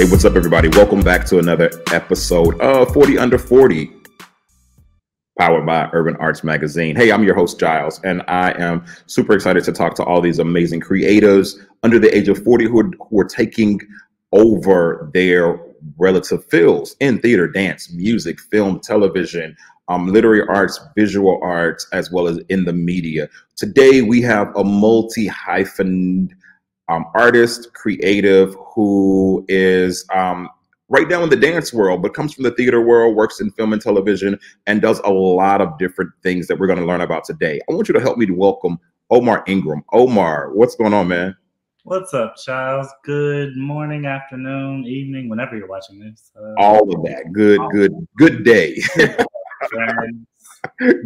Hey, what's up, everybody? Welcome back to another episode of 40 Under 40, powered by Urban Arts Magazine. Hey, I'm your host, Giles, and I am super excited to talk to all these amazing creatives under the age of 40 who are taking over their relative fields in theater, dance, music, film, television, literary arts, visual arts, as well as in the media. Today, we have a multi-hyphened artist, creative, who is right now in the dance world, but comes from the theater world, works in film and television, and does a lot of different things that we're going to learn about today. I want you to help me to welcome Omar Ingram. Omar, what's going on, man? What's up, Charles? Good morning, afternoon, evening, whenever you're watching this. All of that. Good day.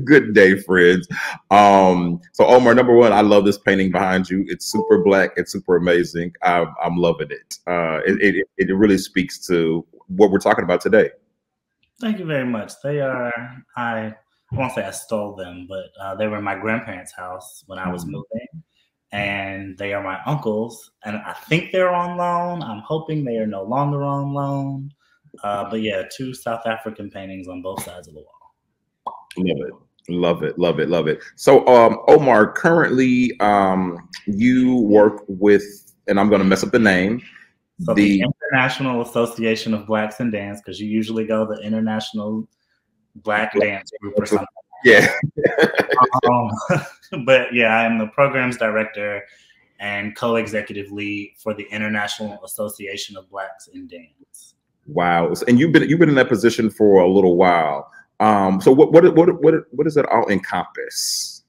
Good day, friends. So Omar, number one, I love this painting behind you. It's super black. It's super amazing. I'm loving it. It really speaks to what we're talking about today. Thank you very much. They are, I won't say I stole them, but they were in my grandparents' house when I was moving. And they are my uncles, and I think they're on loan. I'm hoping they are no longer on loan. But yeah, two South African paintings on both sides of the wall. Love it. So, Omar, currently, you work with, and I'm going to mess up the name. So the International Association of Blacks in Dance, because you usually go the International Black Dance Group or something. Yeah. But yeah, I'm the programs director and co-executive lead for the International Association of Blacks in Dance. Wow. And you've been in that position for a little while. So what does it all encompass?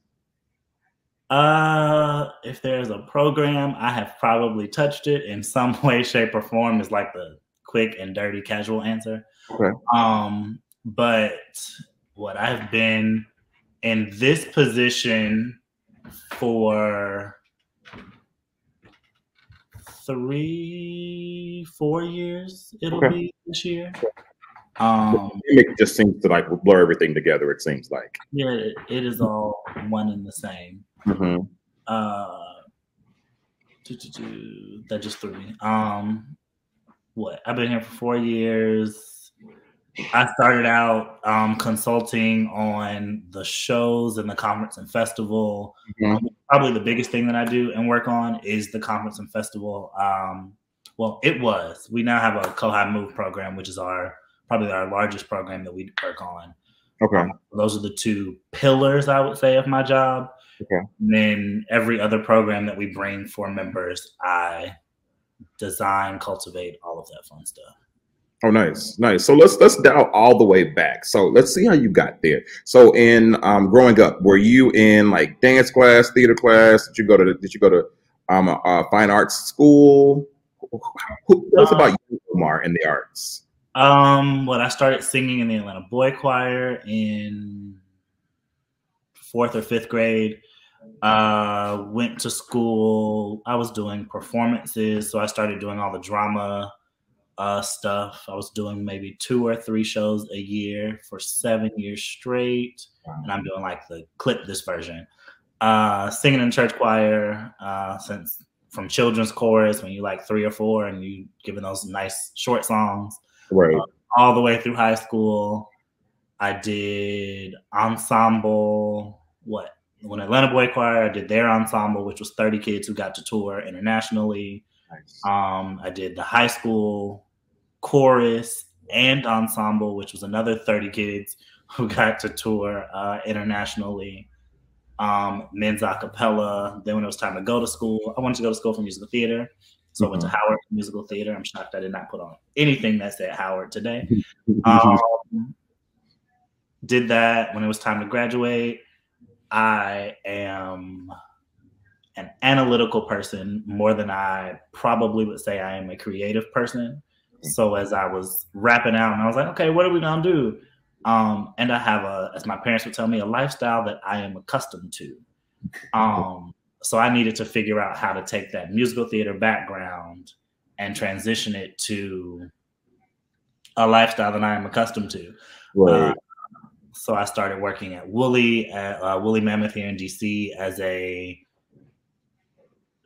If there's a program, I have probably touched it in some way, shape, or form is like the quick and dirty casual answer. Okay. But what I've been in this position for 3-4 years, it'll be this year. It just seems to like blur everything together, it seems like. Yeah, it is all one and the same. Mm-hmm. That just threw me. I've been here for 4 years. I started out consulting on the shows and the conference and festival. Mm-hmm. Probably the biggest thing that I do and work on is the conference and festival. We now have a Co-High Move program, which is probably our largest program that we work on. Okay. Those are the two pillars, I would say, of my job. Okay. And then every other program that we bring for members, I design, cultivate, all of that fun stuff. Oh, nice. So let's dial all the way back. So let's see how you got there. So in growing up, were you in like dance class, theater class? Did you go to fine arts school? Tell us about you, Omar, in the arts. I started singing in the Atlanta Boy Choir in 4th or 5th grade. Went to school. I was doing performances, so I started doing all the drama stuff. I was doing maybe 2 or 3 shows a year for 7 years straight. Wow. And I'm doing like the clip this version. Singing in church choir, since from children's chorus when you like 3 or 4 and you giving those nice short songs. Right. All the way through high school. I did ensemble. When Atlanta Boy Choir, I did their ensemble, which was 30 kids who got to tour internationally. Nice. I did the high school chorus and ensemble, which was another 30 kids who got to tour internationally. Men's a cappella. Then when it was time to go to school, I wanted to go to school for musical theater. So I went to Howard Musical Theater. I'm shocked I did not put on anything that said Howard today. Did that. When it was time to graduate, I am an analytical person more than I probably would say I am a creative person. So as I was wrapping out and I was like, okay, what are we going to do? And I have as my parents would tell me, a lifestyle that I am accustomed to. So I needed to figure out how to take that musical theater background and transition it to a lifestyle that I am accustomed to. Right. So I started working at Woolly Mammoth here in DC as a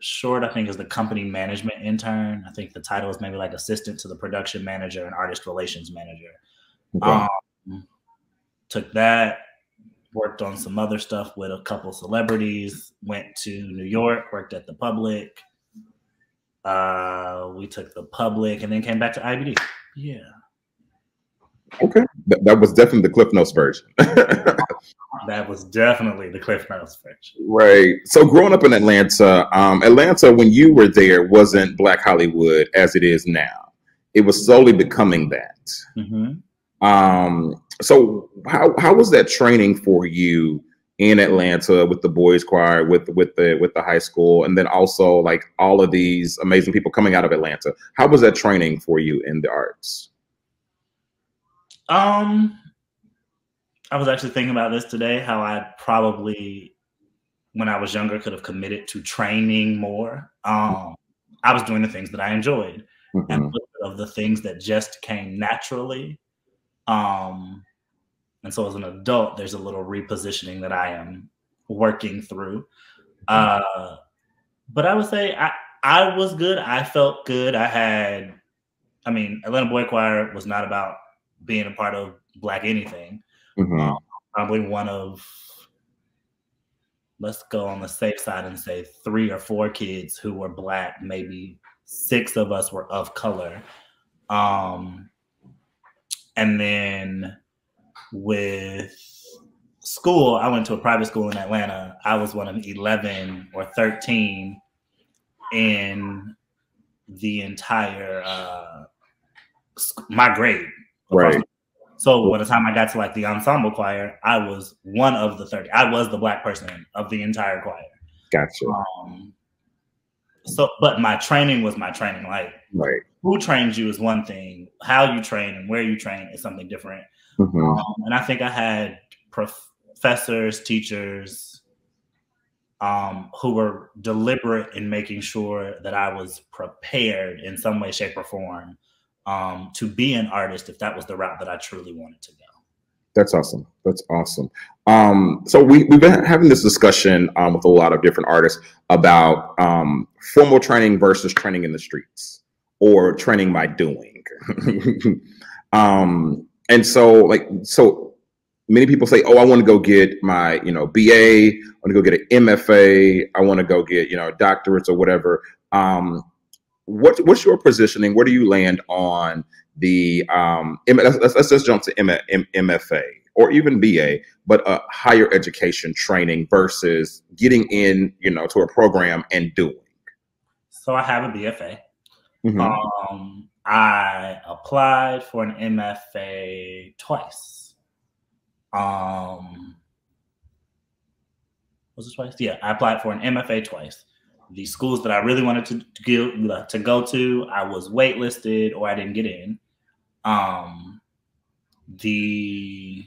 short, I think, is the company management intern. I think the title is maybe like assistant to the production manager and artist relations manager. Okay. Took that, worked on some other stuff with a couple celebrities, went to New York, worked at the Public. We took the Public and then came back to IBD. Yeah. Okay. That was definitely the Cliff Notes version. That was definitely the Cliff Notes version. Right. So growing up in Atlanta, Atlanta, when you were there, wasn't Black Hollywood as it is now. It was slowly becoming that. Mm-hmm. So how was that training for you in Atlanta with the boys choir, with the high school, and then also like all of these amazing people coming out of Atlanta? How was that training for you in the arts? I was actually thinking about this today, how I probably, when I was younger, could have committed to training more. I was doing the things that I enjoyed, and a little bit of the things that just came naturally. And so as an adult, there's a little repositioning that I am working through. But I would say I was good. I felt good. Atlanta Boy Choir was not about being a part of Black anything. Probably one of, let's go on the safe side and say 3 or 4 kids who were Black. Maybe 6 of us were of color. And then with school, I went to a private school in Atlanta. I was one of 11 or 13 in the entire my grade. Right. So by the time I got to like the ensemble choir, I was one of the 30. I was the Black person of the entire choir. Gotcha. But my training was my training. Like, right. Who trains you is one thing. How you train and where you train is something different. And I think I had professors, teachers, who were deliberate in making sure that I was prepared in some way, shape, or form to be an artist if that was the route that I truly wanted to go. That's awesome. That's awesome. So we've been having this discussion with a lot of different artists about formal training versus training in the streets or training by doing. And so many people say, oh, I want to go get my, BA, I want to go get an MFA, I want to go get, doctorates or whatever. What's your positioning? Where do you land on the, let's just jump to MFA or even BA, but a higher education training versus getting in, to a program and doing? So I have a BFA. I applied for an MFA twice. Was it twice? Yeah, I applied for an MFA twice. The schools that I really wanted to go to, I was waitlisted or I didn't get in. The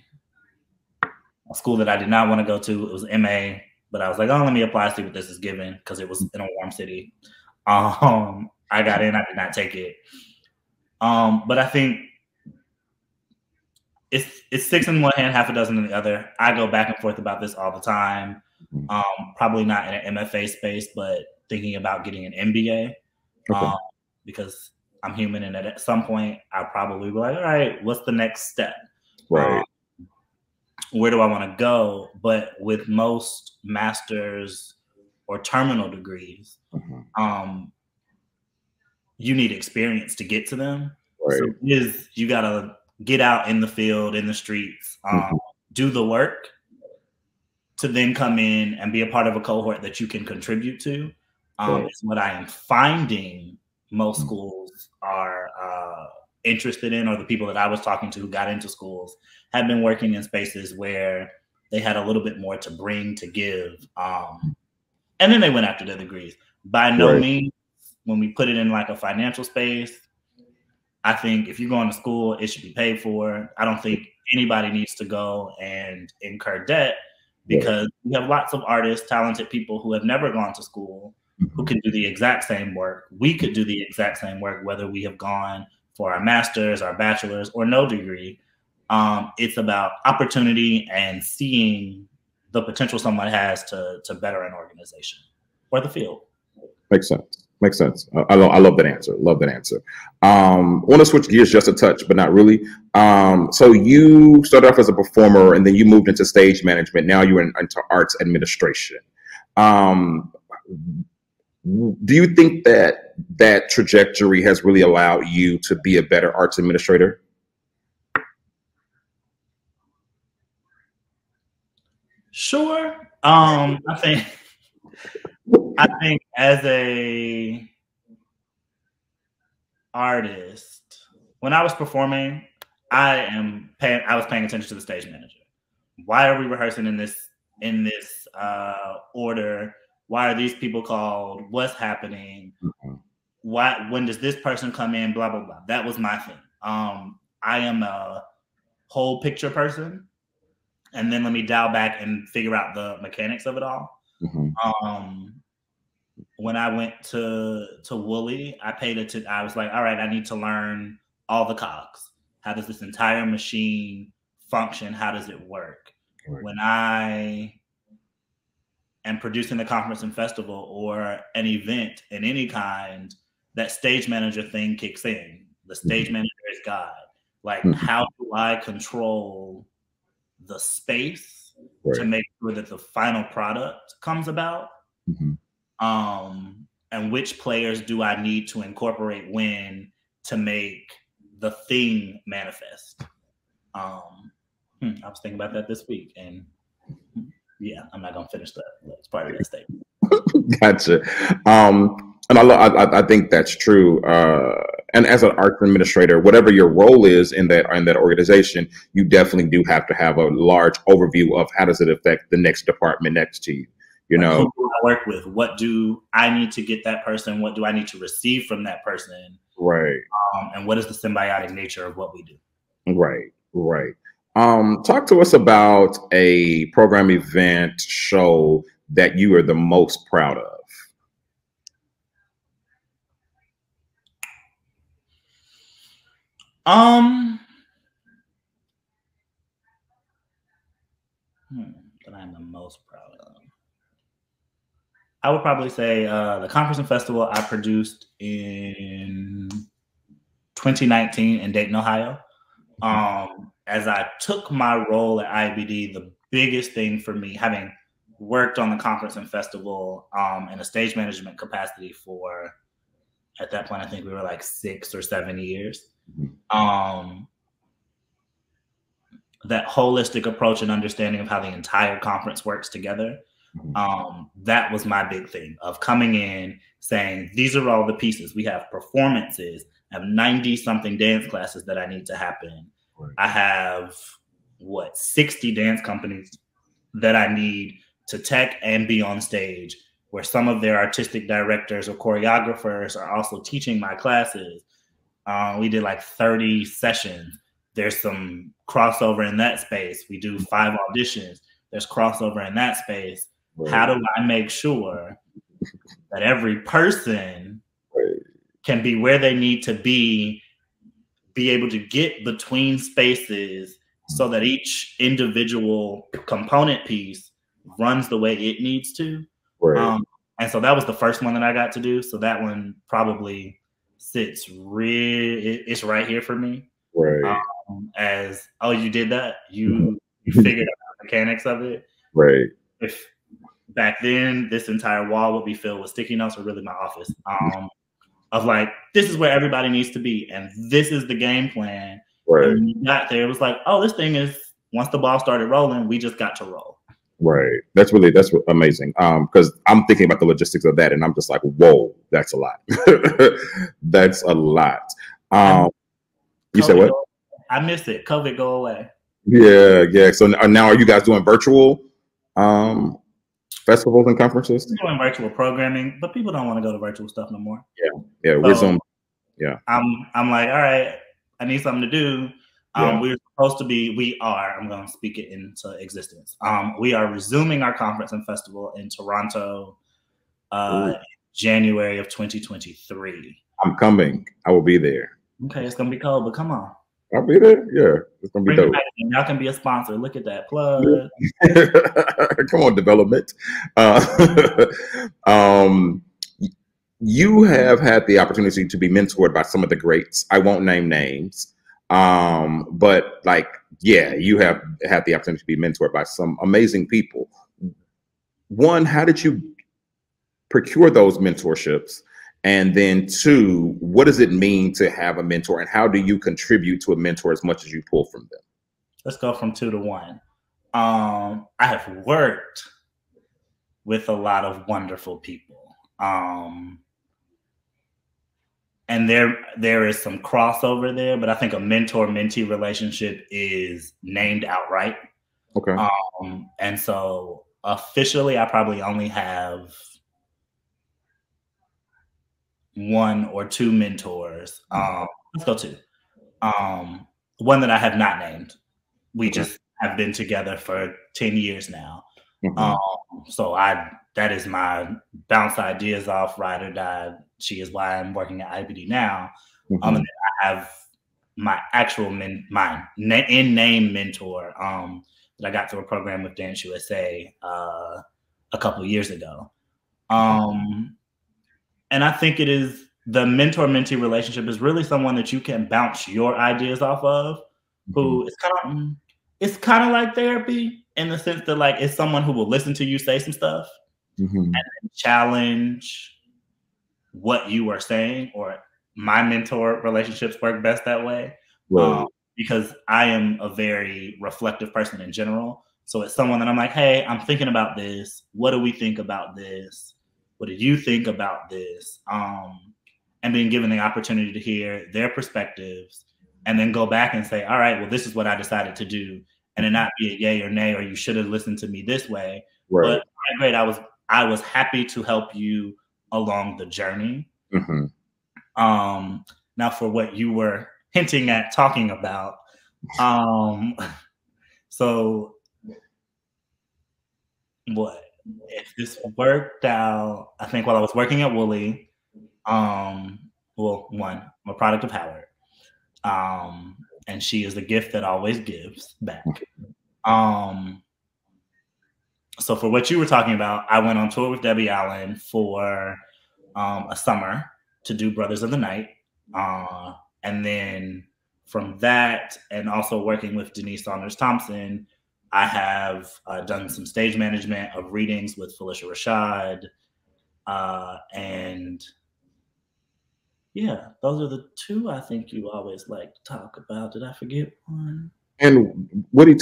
school that I did not want to go to, it was MA, but I was like, oh, let me apply, see what this is given, because it was in a warm city. I got in, I did not take it. But I think it's 6 in one hand, half a dozen in the other. I go back and forth about this all the time. Probably not in an MFA space, but thinking about getting an MBA, because I'm human, and at some point I'll probably be like, all right, what's the next step? Right. Where do I want to go? But with most master's or terminal degrees, you need experience to get to them. Right. So you got to get out in the field, in the streets, do the work to then come in and be a part of a cohort that you can contribute to. Is what I am finding most schools are interested in, or the people that I was talking to who got into schools have been working in spaces where they had a little bit more to bring, to give. And then they went after their degrees. By no means, when we put it in like a financial space, I think if you go into school, it should be paid for. I don't think anybody needs to go and incur debt, because we have lots of artists, talented people who have never gone to school, who can do the exact same work. We could do the exact same work, whether we have gone for our master's, our bachelor's, or no degree. It's about opportunity and seeing the potential someone has to better an organization or the field. Makes sense. Makes sense. I love that answer. Love that answer. I want to switch gears just a touch, but not really. So you started off as a performer, and then you moved into stage management. Now you're into arts administration. Do you think that that trajectory has really allowed you to be a better arts administrator? Sure. I think as a artist, when I was performing, I was paying attention to the stage manager. Why are we rehearsing in this order? Why are these people called? What's happening? When does this person come in? Blah, blah, blah. That was my thing. I am a whole picture person. And then let me dial back and figure out the mechanics of it all. When I went to Wooly, I was like, all right, I need to learn all the cogs. How does this entire machine function? How does it work? Right. When I am producing the conference and festival or an event in any kind, that stage manager thing kicks in. The stage manager is God. Like, how do I control the space to make sure that the final product comes about? And which players do I need to incorporate when to make the thing manifest? I was thinking about that this week, and yeah, I'm not gonna finish that. That's part of that statement. Gotcha. And I think that's true. And as an arts administrator, whatever your role is in that organization, you definitely do have to have a large overview of how does it affect the next department next to you. You know, who do I work with? What do I need to get that person? What do I need to receive from that person? Right. And what is the symbiotic nature of what we do? Right. Right. Talk to us about a program, event, show that you are the most proud of. That I'm the most proud of. I would probably say the conference and festival I produced in 2019 in Dayton, Ohio. As I took my role at IBD, the biggest thing for me, having worked on the conference and festival in a stage management capacity for, at that point, I think we were like 6 or 7 years. That holistic approach and understanding of how the entire conference works together. That was my big thing of coming in saying, these are all the pieces. We have performances, I have 90 something dance classes that I need to happen. Right. I have 60 dance companies that I need to tech and be on stage, where some of their artistic directors or choreographers are also teaching my classes. We did like 30 sessions. There's some crossover in that space. We do 5 auditions. There's crossover in that space. Right. How do I make sure that every person can be where they need to be able to get between spaces so that each individual component piece runs the way it needs to? Right. And so that was the first one that I got to do. So that one probably sits it's right here for me. Right. As, oh, you did that? You figured out the mechanics of it? Right. If back then this entire wall would be filled with sticky notes, or really my office, of like, this is where everybody needs to be, and this is the game plan. Right. And when you got there, it was like, oh, this thing is, once the ball started rolling, we just got to roll. Right. That's amazing. Because I'm thinking about the logistics of that, and I'm just like, whoa, that's a lot. That's a lot. You said what? I missed it. COVID go away. Yeah. So now are you guys doing virtual festivals and conferences? We're doing virtual programming, but people don't want to go to virtual stuff no more. Yeah. We're Zoom. Yeah. I'm like, all right, I need something to do. We're supposed to be, I'm going to speak it into existence. We are resuming our conference and festival in Toronto, January of 2023. I'm coming. I will be there. Okay, it's going to be cold, but come on. I'll be there. Yeah, it's going to be dope. Y'all can be a sponsor. Look at that plug. Come on, development. you have had the opportunity to be mentored by some of the greats. I won't name names, but like, yeah, you have had the opportunity to be mentored by some amazing people. One, how did you procure those mentorships? And then two, what does it mean to have a mentor, and how do you contribute to a mentor as much as you pull from them? Let's go from 2 to 1. I have worked with a lot of wonderful people. And there is some crossover there, but I think a mentor-mentee relationship is named outright. Okay. And so officially, I probably only have 1 or 2 mentors. Let's go 2. One that I have not named. We just have been together for 10 years now. So that is my bounce ideas off, ride or die. She is why I'm working at IBD now. And then I have my actual in-name mentor that I got through a program with Dance USA a couple of years ago. And I think it is the mentor-mentee relationship is really someone that you can bounce your ideas off of, who is it's kind of like therapy in the sense that like it's someone who will listen to you say some stuff and then challenge what you are saying. Or my mentor relationships work best that way, because I am a very reflective person in general. So it's someone that I'm like, hey, I'm thinking about this. What do we think about this? What do you think about this? And being given the opportunity to hear their perspectives and then go back and say, all right, well, this is what I decided to do. And it not be a yay or nay, or you should have listened to me this way. But great, I was happy to help you along the journey. Now for what you were hinting at talking about. So what if this worked out? I think while I was working at Wooly, well, one, I'm a product of Howard. And she is the gift that always gives back. So for what you were talking about, I went on tour with Debbie Allen for a summer to do Brothers of the Night. And then from that, and also working with Denise Saunders Thompson, I have done some stage management of readings with Felicia Rashad. And yeah, those are the 2 I think you always like to talk about. Did I forget one? And Woody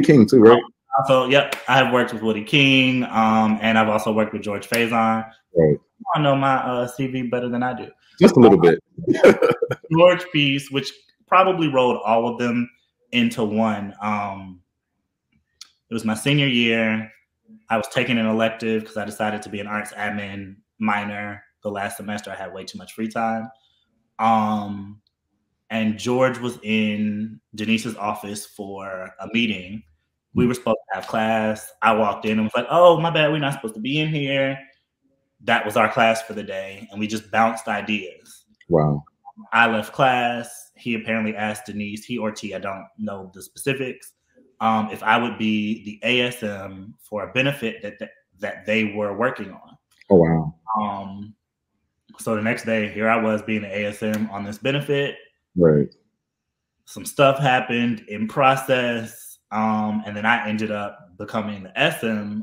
King too, right? So, yep, I have worked with Woody King, and I've also worked with George Faison. Right. I know my CV better than I do. Just a little bit. George piece, which probably rolled all of them into one. It was my senior year. I was taking an elective because I decided to be an arts admin minor. The last semester I had way too much free time. And George was in Denise's office for a meeting. We were supposed to have class. I walked in and was like, oh, my bad, we're not supposed to be in here. That was our class for the day. And we just bounced ideas. Wow. I left class. He apparently asked Denise, he or T, I don't know the specifics, if I would be the ASM for a benefit that they were working on. Oh, wow. So the next day, here I was being the ASM on this benefit. Right. Some stuff happened in process. And then I ended up becoming the SM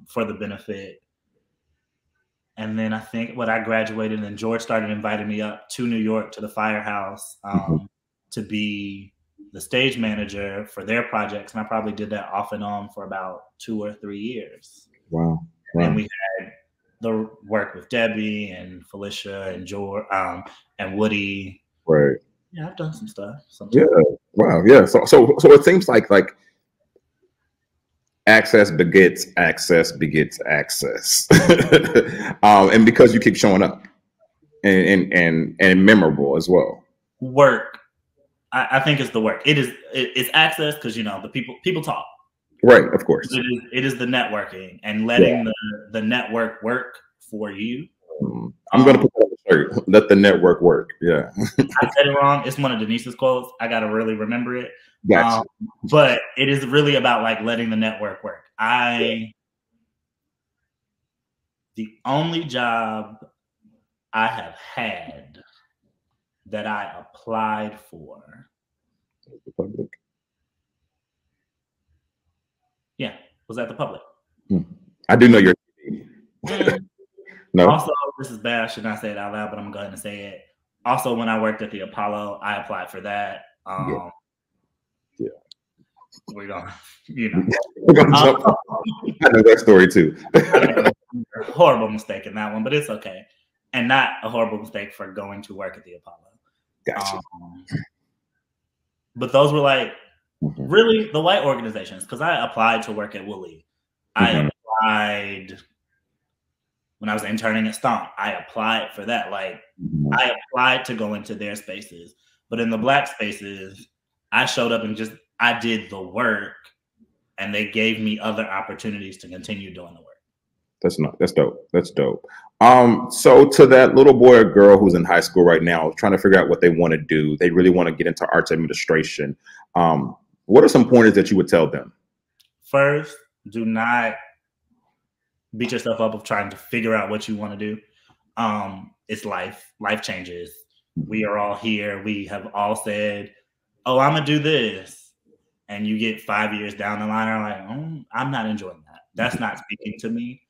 for the benefit. And then I think I graduated, and George started inviting me up to New York to the Firehouse to be the stage manager for their projects. And I probably did that off and on for about 2 or 3 years. Wow. And we had the work with Debbie and Felicia and George and Woody. Right. Yeah, I've done some stuff. Yeah. Wow. Yeah. So it seems like access begets access begets access, and because you keep showing up and memorable as well. Work, I think it's the work. It's access because the people talk. Right. Of course. It is the networking and letting the network work for you. I'm going to put that on the shirt. Let the network work. Yeah. I said it wrong. It's one of Denise's quotes. I got to really remember it. Gotcha. But it is really about like letting the network work. The only job I have had that I applied for. The public. Yeah, was at the public. I do know your. No. Also, this is bad. I should not say it out loud, but I'm gonna go ahead and say it. Also, when I worked at the Apollo, I applied for that. Yeah. We're gonna, you know. We're gonna jump. I know that story too. Horrible mistake in that one, but it's okay. And not a horrible mistake for going to work at the Apollo. Gotcha. But those were like really the white organizations, because I applied to work at Wooly. I applied when I was interning at Stomp. I applied for that. Like I applied to go into their spaces. But in the Black spaces, I showed up and I did the work, and they gave me other opportunities to continue doing the work. That's dope. That's dope. So to that little boy or girl who's in high school right now, trying to figure out what they want to do, they really want to get into arts administration. What are some pointers that you would tell them? First, do not beat yourself up of trying to figure out what you want to do. It's life. Life changes. We are all here. We have all said, oh, I'm going to do this. And you get 5 years down the line and like, oh, I'm not enjoying that. That's not speaking to me.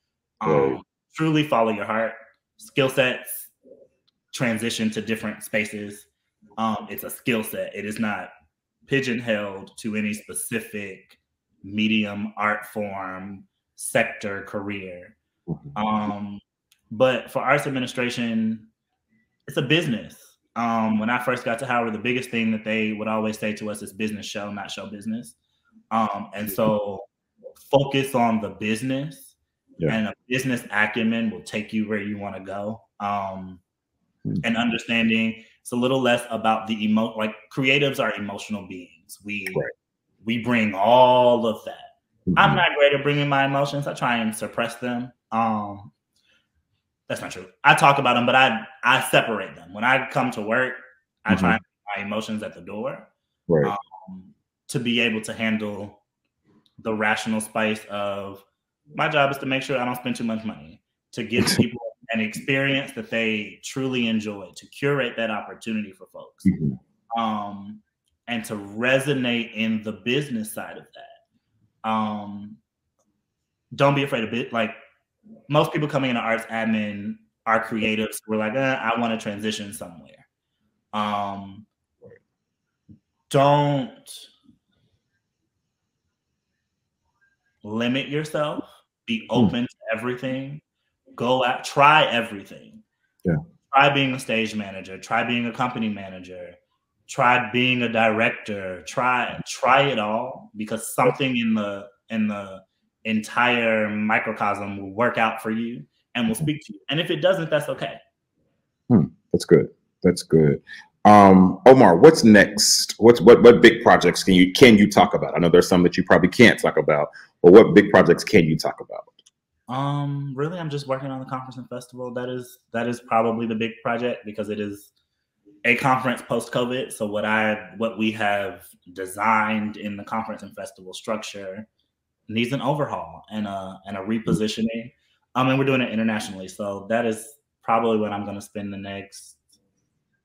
Truly follow your heart. Skill sets transition to different spaces. It's a skill set. It is not pigeonholed to any specific medium, art form, sector, career. But for arts administration, it's a business. When I first got to Howard, the biggest thing that they would always say to us is business show, not show business. And so focus on the business. And a business acumen will take you where you want to go. And understanding it's a little less about the like creatives are emotional beings. We bring all of that. I'm not great at bringing my emotions. I try and suppress them. That's not true. I talk about them, but I separate them. When I come to work, I try and put my emotions at the door to be able to handle the rational spice of my job is to make sure I don't spend too much money, to give people an experience that they truly enjoy, to curate that opportunity for folks, and to resonate in the business side of that. Don't be afraid of it. Like most people coming into arts admin are creatives. We're like, I want to transition somewhere. Don't limit yourself. Be open to everything. Go out, try everything. Try being a stage manager. Try being a company manager. Try being a director. Try it all, because something in the entire microcosm will work out for you and will speak to you. And if it doesn't, that's okay. That's good. That's good. Omar, what's next? What big projects can you talk about? I know there's some that you probably can't talk about, but what big projects can you talk about? Really, I'm just working on the conference and festival. That is probably the big project, because it is a conference post-COVID. So what we have designed in the conference and festival structure needs an overhaul and a repositioning. And we're doing it internationally. So that is probably what I'm going to spend the next,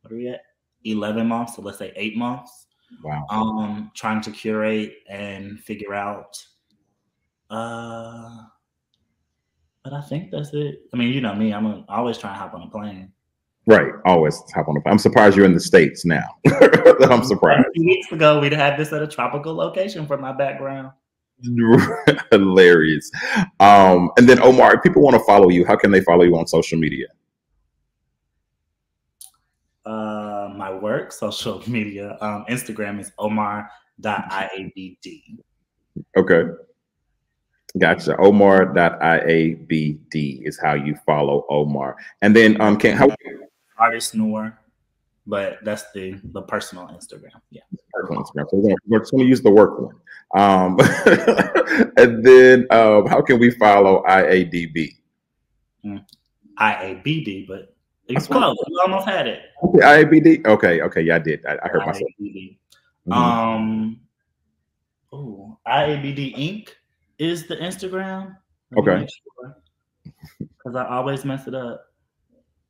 what are we at? 11 months. So let's say 8 months. Wow. Trying to curate and figure out. But I think that's it. I mean, you know me, I'm always trying to hop on a plane. Right. Always hop on a plane. I'm surprised you're in the States now. I'm surprised. 2 weeks ago, we'd had this at a tropical location for my background. Hilarious. And then Omar, if people want to follow you, how can they follow you on social media? My work, social media, Instagram is omar.iabd. Okay. Gotcha. Omar.iabd is how you follow Omar. And then Artist Noor, but that's the personal Instagram. Yeah. Personal Instagram. So we're just going to use the work one. And then how can we follow IADB? IABD, but it's close. You almost had it. Okay, IABD. Okay. Yeah, I did. I heard myself. IABD Inc. is the Instagram. Okay. Because I always mess it up.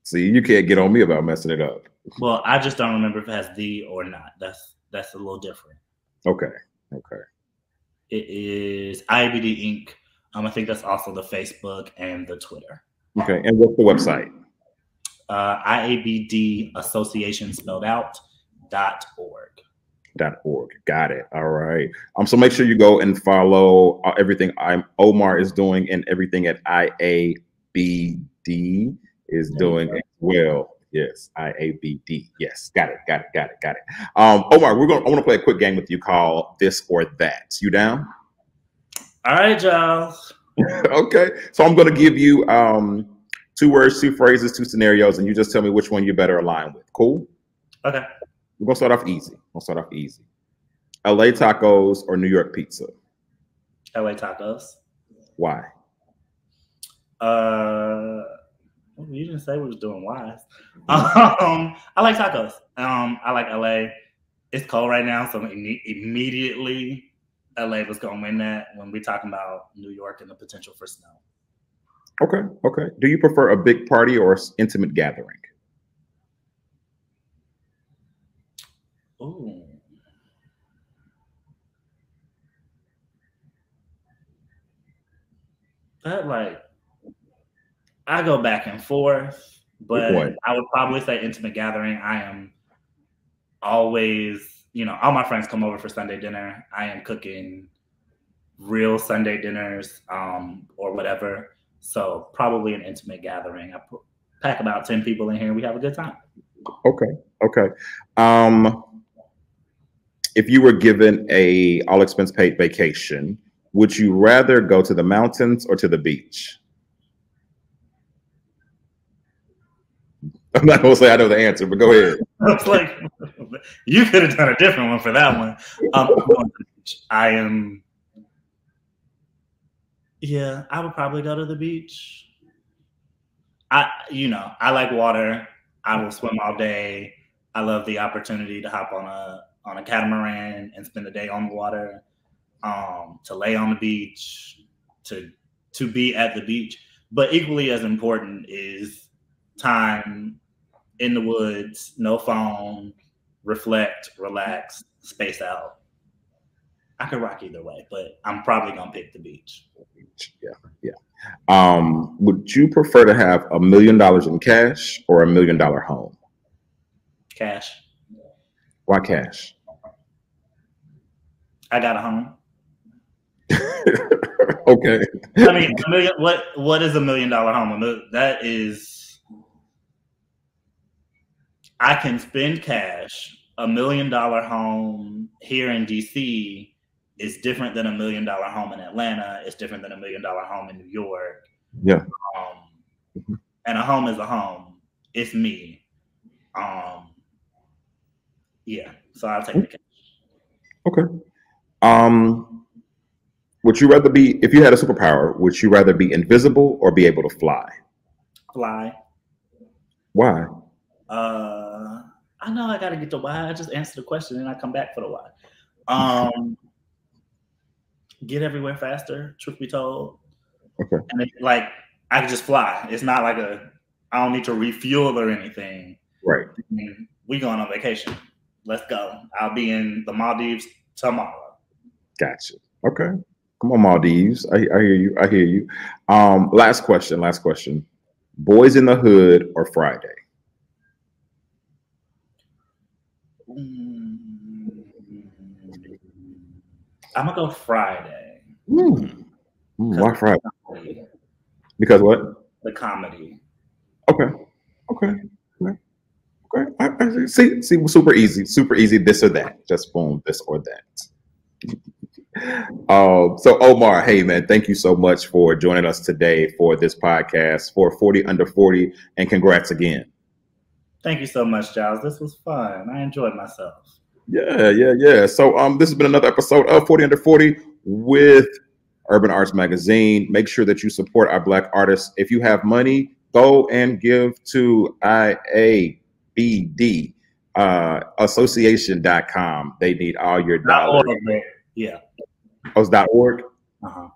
See, you can't get on me about messing it up. Well, I just don't remember if it has the or not. That's a little different. Okay. Okay. It is IABD Inc. I think that's also the Facebook and the Twitter. Okay. And what's the website? IABD Association spelled out .org. .org. Got it. All right. So make sure you go and follow everything Omar is doing and everything at IABD is doing as well. Yes, IABD. Yes, got it. Omar, I want to play a quick game with you called This or That. You down? All right, Giles. Okay. So I'm going to give you 2 words, 2 phrases, 2 scenarios, and you just tell me which one you better align with. Cool? Okay. We're going to start off easy. LA tacos or New York pizza? LA tacos. Why? You didn't say we was doing wise. I like tacos. I like LA. It's cold right now, so immediately LA was going to win that when we're talking about New York and the potential for snow. Okay. Do you prefer a big party or intimate gathering? Ooh. I go back and forth, but I would probably say intimate gathering. I am always, all my friends come over for Sunday dinner. I am cooking real Sunday dinners or whatever. So probably an intimate gathering. I pack about 10 people in here. We have a good time. Okay. If you were given a all expense paid vacation, would you rather go to the mountains or to the beach? I'm not going to say I know the answer, but go ahead. It's like, you could have done a different one for that one. I would probably go to the beach. I like water. I will swim all day. I love the opportunity to hop on a catamaran and spend the day on the water, to lay on the beach, to be at the beach. But equally as important is time in the woods, no phone, reflect, relax, space out. I could rock either way, but I'm probably gonna pick the beach. Yeah. Would you prefer to have $1 million in cash or $1 million home? Cash. Why cash? I got a home. Okay. I mean, $1 million. What is $1 million home? That is. I can spend cash. $1 million home here in DC is different than $1 million home in Atlanta. It's different than $1 million home in New York. Yeah. And a home is a home. It's me. Yeah. So I'll take the cash. Okay. Would you rather be, if you had a superpower, would you rather be invisible or be able to fly? Fly. Why? I know I got to get the why. I just answer the question and I come back for the why. Get everywhere faster, truth be told. Okay. And I can just fly. It's not like I don't need to refuel or anything. Right. We going on vacation. Let's go. I'll be in the Maldives tomorrow. Gotcha. Okay. Come on, Maldives. I hear you. Last question. Boys in the Hood or Friday? I'm gonna go Friday. Why Friday? Because what? The comedy. Okay. I see, super easy. This or that. Just boom, this or that. So Omar, hey man, thank you so much for joining us today for this podcast for 40 Under 40, and congrats again. Thank you so much, Giles. This was fun. I enjoyed myself. Yeah. So this has been another episode of 40 Under 40 with Urban Arts Magazine. Make sure that you support our Black artists. If you have money, go and give to IABD association.com. They need all your dollars. Yeah. Oh, it's .org? Uh-huh.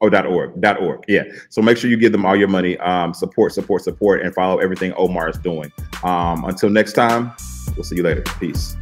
Oh, .org. Yeah. So make sure you give them all your money. Support, and follow everything Omar is doing. Until next time, we'll see you later. Peace.